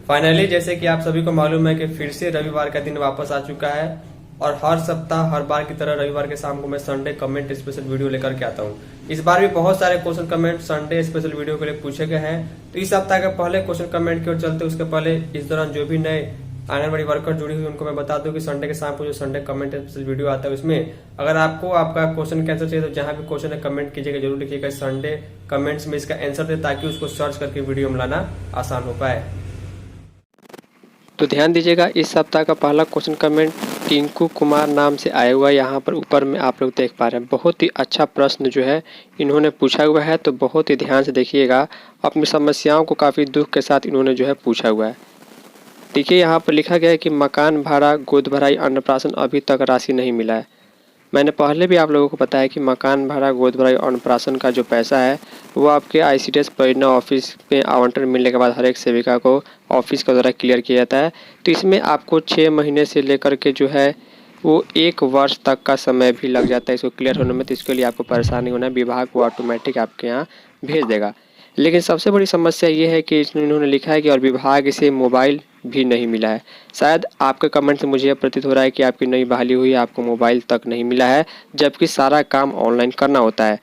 Finally जैसे कि आप सभी को मालूम है कि फिर से रविवार का दिन वापस आ चुका है और हर सप्ताह हर बार की तरह रविवार के शाम को मैं संडे कमेंट स्पेशल वीडियो लेकर के आता हूं। इस बार भी बहुत सारे question comment Sunday special video के लिए पूछे गए हैं, तो इस सप्ताह के पहले क्वेश्चन कमेंट की ओर चलते उसके पहले इस दौरान जो भी नए आंगनबाड़ी वर्कर जुड़ी हुई उनको मैं बता दूं कि संडे के शाम को जो संडे कमेंट स्पेशल वीडियो आता है उसमें अगर आपको आपका क्वेश्चन कैंसर चाहिए तो जहां भी क्वेश्चन है कमेंट कीजिएगा, जरूर लिखिएगा संडे कमेंट्स में इसका आंसर दे ताकि उसको सर्च करके वीडियो में लाना आसान हो पाए। तो ध्यान दीजिएगा, इस सप्ताह का पहला क्वेश्चन कमेंट टिंकू कुमार नाम से आया हुआ है। यहाँ पर ऊपर में आप लोग देख पा रहे हैं, बहुत ही अच्छा प्रश्न जो है इन्होंने पूछा हुआ है, तो बहुत ही ध्यान से देखिएगा। अपनी समस्याओं को काफ़ी दुख के साथ इन्होंने जो है पूछा हुआ है। देखिए यहाँ पर लिखा गया है कि मकान भाड़ा, गोद भराई, अन्नप्राशन अभी तक राशि नहीं मिला है। मैंने पहले भी आप लोगों को बताया कि मकान भाड़ा, गोद भराई और अन्नप्राशन का जो पैसा है वो आपके ICDS परियोजना ऑफिस में आवंटन मिलने के बाद हर एक सेविका को ऑफिस के द्वारा क्लियर किया जाता है। तो इसमें आपको 6 महीने से लेकर के जो है वो 1 वर्ष तक का समय भी लग जाता है इसको क्लियर होने में। तो इसके लिए आपको परेशान नहीं होना है, विभाग वो ऑटोमेटिक आपके यहाँ भेज देगा। लेकिन सबसे बड़ी समस्या ये है कि इन्होंने लिखा है कि और विभाग से मोबाइल भी नहीं मिला है। शायद आपके कमेंट से मुझे यह प्रतीत हो रहा है कि आपकी नई बहाली हुई, आपको मोबाइल तक नहीं मिला है, जबकि सारा काम ऑनलाइन करना होता है।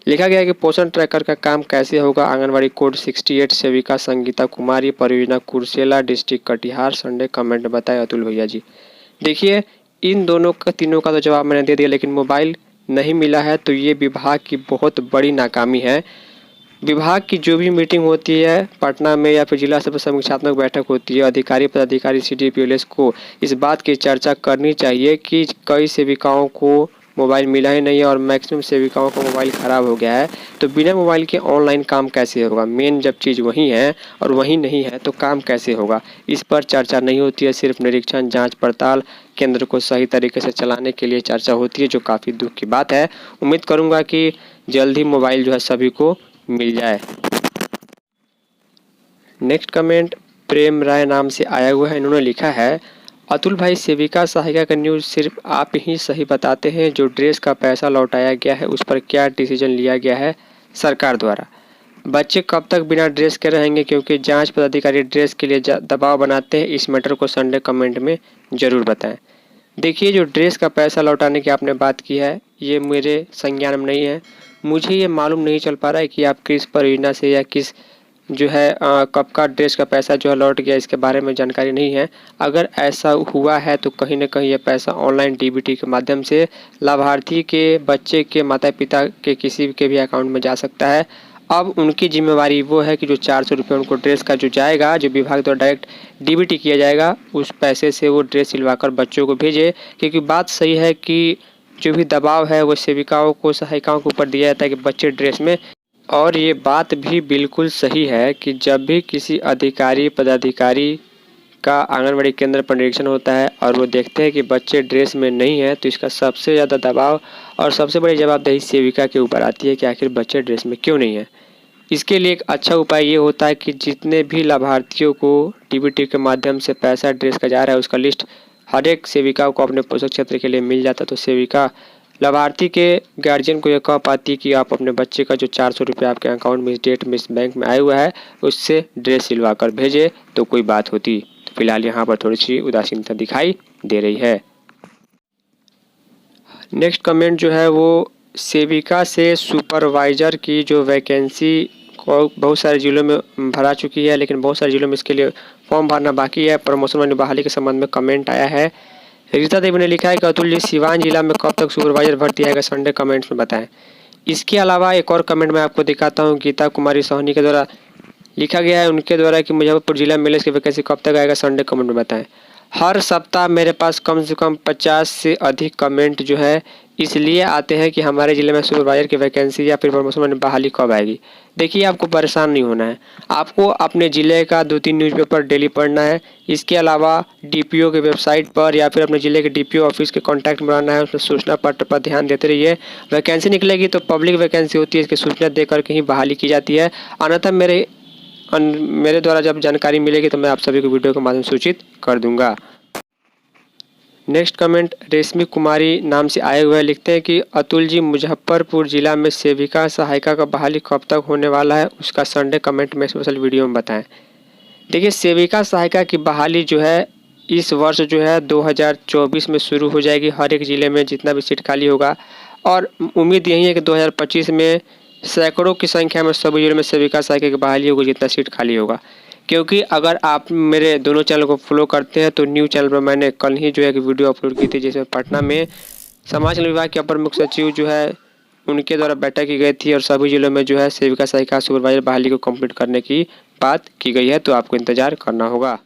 लिखा गया है कि पोषण ट्रैकर का काम कैसे होगा। आंगनबाड़ी कोड 68 सेविका संगीता कुमारी, परियोजना Kursela, district Katihar. Sunday comment में बताए अतुल भैया जी। देखिए इन दोनों का तीनों का तो जवाब मैंने दे दिया, लेकिन मोबाइल नहीं मिला है तो ये विभाग की बहुत बड़ी नाकामी है। विभाग की जो भी मीटिंग होती है पटना में या फिर जिला स्तर पर समीक्षात्मक बैठक होती है, अधिकारी पदाधिकारी CDPLS को इस बात की चर्चा करनी चाहिए कि कई सेविकाओं को मोबाइल मिला ही नहीं है और मैक्सिमम सेविकाओं का मोबाइल ख़राब हो गया है। तो बिना मोबाइल के ऑनलाइन काम कैसे होगा? मेन जब चीज़ वही है और वही नहीं है तो काम कैसे होगा? इस पर चर्चा नहीं होती है। सिर्फ निरीक्षण, जाँच पड़ताल, केंद्र को सही तरीके से चलाने के लिए चर्चा होती है, जो काफ़ी दुख की बात है। उम्मीद करूँगा कि जल्द ही मोबाइल जो है सभी को मिल जाए। नेक्स्ट कमेंट प्रेम राय नाम से आया हुआ है। इन्होंने लिखा है, अतुल भाई सेविका सहायिका का न्यूज़ सिर्फ आप ही सही बताते हैं। जो ड्रेस का पैसा लौटाया गया है उस पर क्या डिसीजन लिया गया है सरकार द्वारा? बच्चे कब तक बिना ड्रेस के रहेंगे, क्योंकि जांच पदाधिकारी ड्रेस के लिए दबाव बनाते हैं। इस मैटर को संडे कमेंट में ज़रूर बताएं। देखिए जो ड्रेस का पैसा लौटाने की आपने बात की है ये मेरे संज्ञान में नहीं है। मुझे ये मालूम नहीं चल पा रहा है कि आप किस परियोजना से या किस जो है कब का ड्रेस का पैसा जो है लौट गया, इसके बारे में जानकारी नहीं है। अगर ऐसा हुआ है तो कहीं ना कहीं ये पैसा ऑनलाइन DBT के माध्यम से लाभार्थी के बच्चे के माता पिता के किसी के भी अकाउंट में जा सकता है। अब उनकी जिम्मेवारी वो है कि जो 400 रुपये उनको ड्रेस का जो जाएगा, जो विभाग द्वारा डायरेक्ट DBT किया जाएगा, उस पैसे से वो ड्रेस सिलवाकर बच्चों को भेजे। क्योंकि बात सही है कि जो भी दबाव है वो सेविकाओं को, सहायिकाओं के ऊपर दिया जाता है कि बच्चे ड्रेस में। और ये बात भी बिल्कुल सही है कि जब भी किसी अधिकारी पदाधिकारी का आंगनबाड़ी केंद्र पर निरीक्षण होता है और वो देखते हैं कि बच्चे ड्रेस में नहीं है, तो इसका सबसे ज़्यादा दबाव और सबसे बड़ी जवाबदेही सेविका के ऊपर आती है कि आखिर बच्चे ड्रेस में क्यों नहीं है। इसके लिए एक अच्छा उपाय ये होता है कि जितने भी लाभार्थियों को DBT के माध्यम से पैसा ड्रेस का जा रहा है उसका लिस्ट हर एक सेविका को अपने पोषक क्षेत्र के लिए मिल जाता, तो सेविका लाभार्थी के गार्जियन को यह कह पाती कि आप अपने बच्चे का जो 400 रुपये आपके अकाउंट में इस डेट में इस बैंक में आया हुआ है उससे ड्रेस सिलवा कर भेजे तो कोई बात होती। तो फिलहाल यहाँ पर थोड़ी सी उदासीनता दिखाई दे रही है। नेक्स्ट कमेंट जो है वो सेविका से सुपरवाइज़र की जो वैकेंसी को बहुत सारे जिलों में भरा चुकी है, लेकिन बहुत सारे जिलों में इसके लिए फॉर्म भरना बाकी है। प्रमोशन व बहाली के संबंध में कमेंट आया है। रीता देवी ने लिखा है कि अतुल जी सिवान जिला में कब तक सुपरवाइजर भर्ती आएगा, संडे कमेंट्स में बताएं। इसके अलावा एक और कमेंट मैं आपको दिखाता हूं, गीता कुमारी सोहनी के द्वारा लिखा गया है उनके द्वारा कि मुजफ्फरपुर जिला में की वैकेंसी कब तक आएगा, संडे कमेंट में बताएं। हर सप्ताह मेरे पास कम से कम 50 से अधिक कमेंट जो है इसलिए आते हैं कि हमारे ज़िले में सुपरवाइजर की वैकेंसी या फिर प्रमोशन में बहाली कब आएगी। देखिए आपको परेशान नहीं होना है, आपको अपने ज़िले का 2-3 न्यूज़पेपर डेली पढ़ना है। इसके अलावा DPO के वेबसाइट पर या फिर अपने ज़िले के DPO ऑफिस के कॉन्टैक्ट में रहना है, उसमें सूचना पत्र पर ध्यान देते रहिए। वैकेंसी निकलेगी तो पब्लिक वैकेंसी होती है, इसकी सूचना दे करके ही बहाली की जाती है। अन्यथा मेरे द्वारा जब जानकारी मिलेगी तो मैं आप सभी को वीडियो के माध्यम से सूचित कर दूंगा। नेक्स्ट कमेंट रेशमी कुमारी नाम से आए हुए लिखते हैं कि अतुल जी मुजफ्फरपुर जिला में सेविका सहायिका का बहाली कब तक होने वाला है, उसका संडे कमेंट में स्पेशल वीडियो में बताएं। देखिए, सेविका सहायिका की बहाली जो है इस वर्ष जो है 2024 में शुरू हो जाएगी। हर एक ज़िले में जितना भी सीट खाली होगा, और उम्मीद यही है कि 2025 में सैकड़ों की संख्या में सभी जिलों में सेविका सहायिका की बहाली होगी जितना सीट खाली होगा। क्योंकि अगर आप मेरे दोनों चैनल को फॉलो करते हैं तो न्यूज़ चैनल पर मैंने कल ही जो है कि वीडियो अपलोड की थी, जिसमें पटना में समाज कल्याण विभाग के अपर मुख्य सचिव जो है उनके द्वारा बैठक की गई थी और सभी जिलों में जो है सेविका सहायिका सुपरवाइजर बहाली को कंप्लीट करने की बात की गई है। तो आपको इंतजार करना होगा।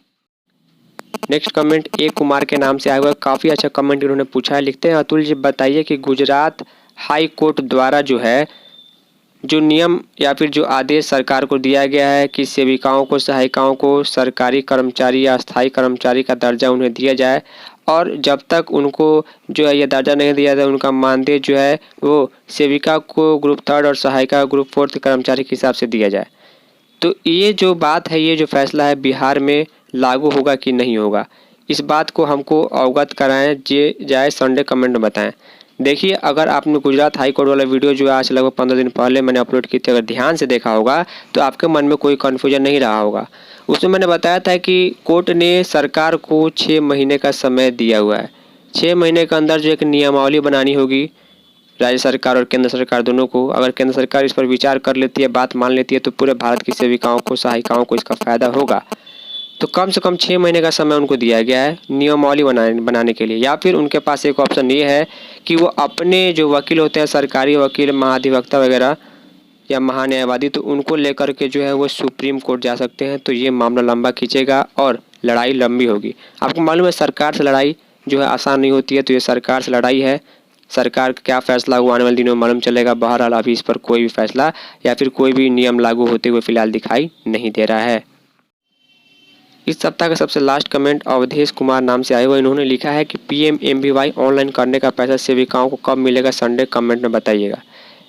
नेक्स्ट कमेंट ए कुमार के नाम से आया हुआ है। काफ़ी अच्छा कमेंट इन्होंने पूछा है। लिखते हैं, अतुल जी बताइए कि गुजरात हाई कोर्ट द्वारा जो है जो नियम या फिर जो आदेश सरकार को दिया गया है कि सेविकाओं को सहायिकाओं को सरकारी कर्मचारी या अस्थायी कर्मचारी का दर्जा उन्हें दिया जाए, और जब तक उनको जो है ये दर्जा नहीं दिया जाए उनका मानदेय जो है वो सेविका को ग्रुप 3 और सहायिका ग्रुप 4 कर्मचारी के हिसाब से दिया जाए। तो ये जो बात है, ये जो फैसला है बिहार में लागू होगा कि नहीं होगा, इस बात को हमको अवगत कराएं जाए, संडे कमेंट में बताएं। देखिए, अगर आपने गुजरात हाई कोर्ट वाला वीडियो जो आज लगभग 15 दिन पहले मैंने अपलोड की थी, अगर ध्यान से देखा होगा तो आपके मन में कोई कन्फ्यूजन नहीं रहा होगा। उसमें मैंने बताया था कि कोर्ट ने सरकार को 6 महीने का समय दिया हुआ है। 6 महीने के अंदर जो एक नियमावली बनानी होगी राज्य सरकार और केंद्र सरकार दोनों को। अगर केंद्र सरकार इस पर विचार कर लेती है, बात मान लेती है, तो पूरे भारत की सेविकाओं को सहायिकाओं को इसका फ़ायदा होगा। तो कम से कम 6 महीने का समय उनको दिया गया है नियमावली बनाने के लिए। या फिर उनके पास एक ऑप्शन ये है कि वो अपने जो वकील होते हैं, सरकारी वकील, महाधिवक्ता वगैरह या महान्यायवादी, तो उनको लेकर के जो है वो सुप्रीम कोर्ट जा सकते हैं। तो ये मामला लंबा खींचेगा और लड़ाई लंबी होगी। आपको मालूम है सरकार से लड़ाई जो है आसान नहीं होती है, तो ये सरकार से लड़ाई है। सरकार का क्या फैसला हुआ आने वाले दिनों में मालूम चलेगा। बहरहाल अभी इस पर कोई भी फैसला या फिर कोई भी नियम लागू होते हुए फिलहाल दिखाई नहीं दे रहा है। इस सप्ताह का सबसे लास्ट कमेंट अवधेश कुमार नाम से आए हुए। इन्होंने लिखा है कि PMMBY ऑनलाइन करने का पैसा सेविकाओं को कब मिलेगा, संडे कमेंट में बताइएगा।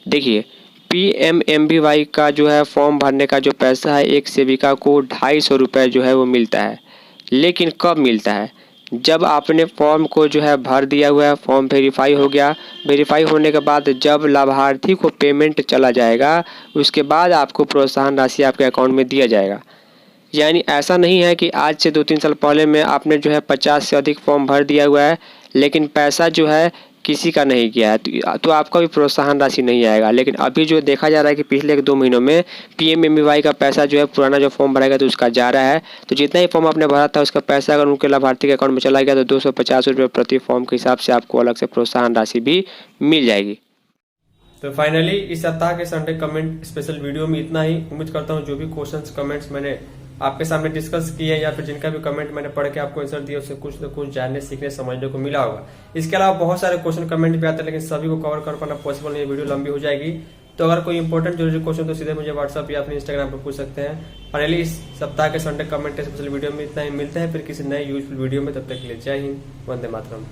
देखिए, PMMBY का जो है फॉर्म भरने का जो पैसा है, एक सेविका को 250 रुपये जो है वो मिलता है। लेकिन कब मिलता है? जब आपने फॉर्म को जो है भर दिया हुआ है, फॉर्म वेरीफाई हो गया, वेरीफाई होने के बाद जब लाभार्थी को पेमेंट चला जाएगा, उसके बाद आपको प्रोत्साहन राशि आपके अकाउंट में दिया जाएगा। यानी ऐसा नहीं है कि आज से 2-3 साल पहले में आपने जो है 50 से अधिक फॉर्म भर दिया हुआ है लेकिन पैसा जो है किसी का नहीं गया है, तो आपका भी प्रोत्साहन राशि नहीं आएगा। लेकिन अभी जो देखा जा रहा है कि पिछले 2 महीनों में PMMBY का पैसा जो है पुराना जो फॉर्म भराएगा तो उसका जा रहा है। तो जितना ही फॉर्म आपने भरा था उसका पैसा अगर उनके लाभार्थी के अकाउंट में चला गया तो 250 रुपये प्रति फॉर्म के हिसाब से आपको अलग से प्रोत्साहन राशि भी मिल जाएगी। तो फाइनली इस सप्ताह के संडे कमेंट स्पेशल वीडियो में इतना ही। उम्मीद करता हूँ जो भी क्वेश्चंस कमेंट्स मैंने आपके सामने डिस्कस किए या फिर जिनका भी कमेंट मैंने पढ़ के आपको आंसर दिया उससे कुछ न कुछ जानने, सीखने, समझने को मिला होगा। इसके अलावा बहुत सारे क्वेश्चन कमेंट भी आते हैं लेकिन सभी को कवर कर पाना पॉसिबल नहीं, वीडियो लंबी हो जाएगी। तो अगर कोई इंपॉर्टेंट जरूरी क्वेश्चन तो सीधे मुझे व्हाट्सअप या फिर इंस्टाग्राम पर पूछ सकते हैं। फाइनली इस सप्ताह के संडे कमेंट स्पेशल वीडियो में इतना ही। मिलते हैं फिर किसी नए यूजफुल वीडियो में, तब तक के लिए जय हिंद, वंदे मातरम।